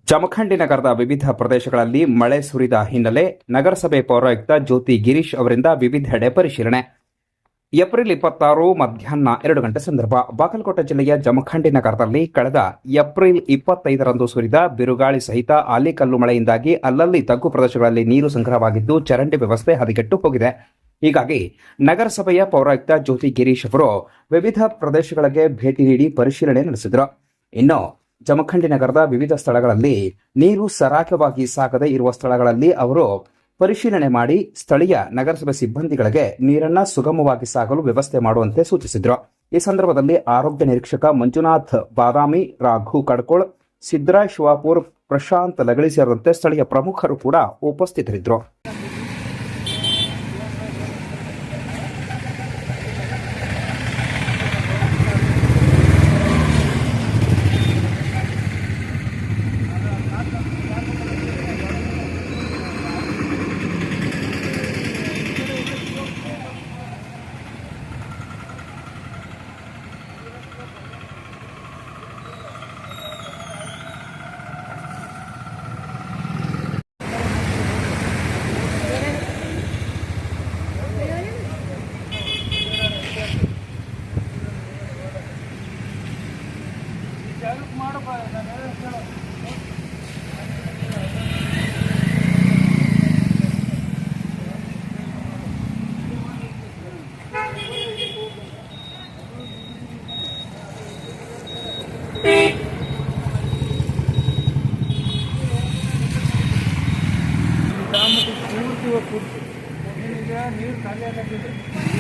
ಜಮಖಂಡಿ ನಗರದ ವಿವಿಧ ಪ್ರದೇಶಗಳಲ್ಲಿ ಮಳೆ ಸುರಿದ ಹಿನ್ನೆಲೆ ನಗರಸಭೆ ಪೌರಾಯುಕ್ತ ಜ್ಯೋತಿ ಗಿರೀಶ್ ಅವರಿಂದ ವಿವಿಧೆಡೆ ಪರಿಶೀಲನೆ. ಏಪ್ರಿಲ್ 26 ಮಧ್ಯಾಹ್ನ 2 ಗಂಟೆ ಸಂದರ್ಭ. ಬಾಗಲಕೋಟೆ ಜಿಲ್ಲೆಯ ಜಮಖಂಡಿ ನಗರದಲ್ಲಿ ಕಳೆದ ಏಪ್ರಿಲ್ 25ರಂದು ಸುರಿದ ಬಿರುಗಾಳಿ ಸಹಿತ ಆಲಿಕಲ್ಲು ಮಳೆಯಿಂದಾಗಿ ಅಲ್ಲಲ್ಲಿ ತಗ್ಗು ಪ್ರದೇಶಗಳಲ್ಲಿ ನೀರು ಸಂಗ್ರಹವಾಗಿದ್ದು ಚರಂಡಿ ವ್ಯವಸ್ಥೆ ಹದಗೆಟ್ಟು ಹೋಗಿದೆ. ಹೀಗಾಗಿ ನಗರಸಭೆಯ ಪೌರಾಯುಕ್ತ ಜ್ಯೋತಿ ಗಿರೀಶ್ ಅವರು ವಿವಿಧ ಪ್ರದೇಶಗಳಿಗೆ ಭೇಟಿ ನೀಡಿ ಪರಿಶೀಲನೆ ನಡೆಸಿದರು. ಇನ್ನು ಜಮಖಂಡಿ ನಗರದ ವಿವಿಧ ಸ್ಥಳಗಳಲ್ಲಿ ನೀರು ಸರಾಗವಾಗಿ ಸಾಗದೆ ಇರುವ ಸ್ಥಳಗಳಲ್ಲಿ ಅವರು ಪರಿಶೀಲನೆ ಮಾಡಿ ಸ್ಥಳೀಯ ನಗರಸಭೆ ಸಿಬ್ಬಂದಿಗಳಿಗೆ ನೀರನ್ನು ಸುಗಮವಾಗಿ ಸಾಗಲು ವ್ಯವಸ್ಥೆ ಮಾಡುವಂತೆ ಸೂಚಿಸಿದರು. ಈ ಸಂದರ್ಭದಲ್ಲಿ ಆರೋಗ್ಯ ನಿರೀಕ್ಷಕ ಮಂಜುನಾಥ್ ಬಾದಾಮಿ, ರಾಘು ಕಡ್ಕೋಳ್, ಸಿದ್ದರಾಯ್ ಶಿವಾಪುರ್, ಪ್ರಶಾಂತ್ ಲಗಳಿ ಸೇರಿದಂತೆ ಸ್ಥಳೀಯ ಪ್ರಮುಖರು ಕೂಡ ಉಪಸ್ಥಿತರಿದ್ದರು. ಪೂರ್ತಿ ನೀರು ಖಾಲಿ ಆಗತ್ತಿದ್ರೆ